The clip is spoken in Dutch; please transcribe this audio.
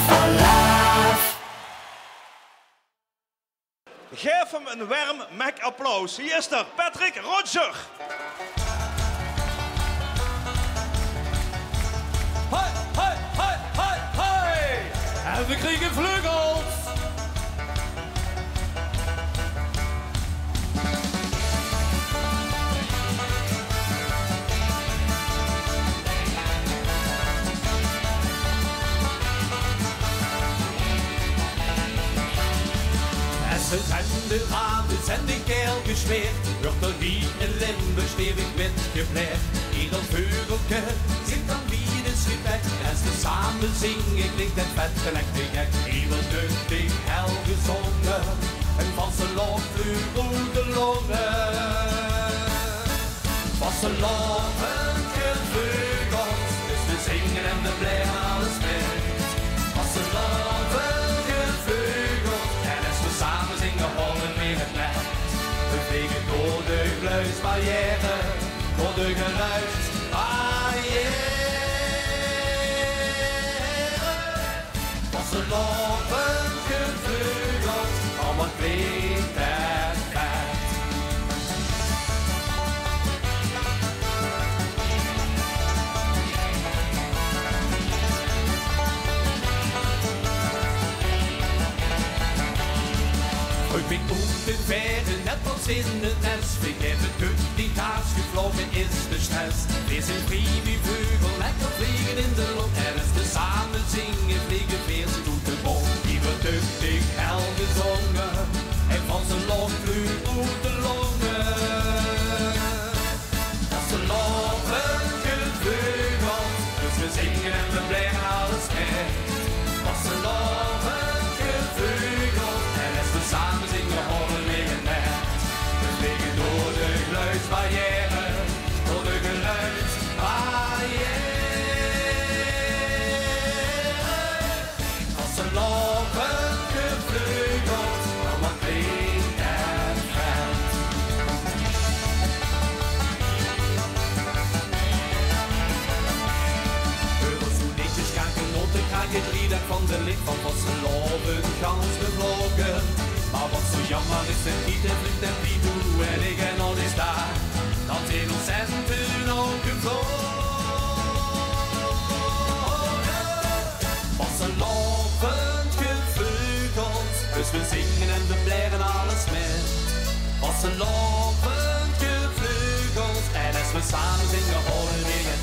for love. Geef hem een warm Mac-applaus. Hier is er Patrick Roger. Hoi, hoi, hoi, hoi, hoi! En we kriegen vleugels! Ze zijn de ramen en de keel gesmeerd. Wordt er hier in Limburg stevig wit gepleegd. Ieder veugelke zingt dan wie de schip weg. En ze samen zingen klinkt het vet en echt te gek. Ieder duchtig hel gezongen. En van zijn lofvleugel de longen. Van zijn loven gevleugeld. Dus we zingen en we blijven alles met. Van zijn loven gevleugeld. En als we samen zingen horen we het net. We vliegen door de geluidsbarrière. Door de geluidsbarrière. Van zijn loven gevleugeld. Al wat klinkt het vet. Ik ben op de verre, net als in het nest. Ik heb het punt die haast gevlogen is de stress. We zijn vrij wie vleugel, lekker vliegen in de lucht. En als we samen zingen, vliegen weer ze doet de bom. Die wordt duchtig hel gezongen. En van zijn lofvleugel de longen. Als ze loven gevleugeld. Dus we zingen en we blijven alles met. Als ze loven gevleugeld. En als we samen zingen horen we het net. We vliegen door de geluidsbarrière. Door de geluidsbarrière. Als ze loven gevleugeld. Dan wat klinkt het vet. Heurels hoe netjes gaan genoten. Krijg je drie dag van de licht van wat ze loven. Gans gevlogen. Maar wat zo jammer is het niet, het vliegt en Pidoe en ik en al is daar. Dat in ons centen ook gevlogen. Was ze lovend gevleugeld, dus we zingen en we blijven alles met. Was ze lovend gevleugeld, en als we samen zingen horen we het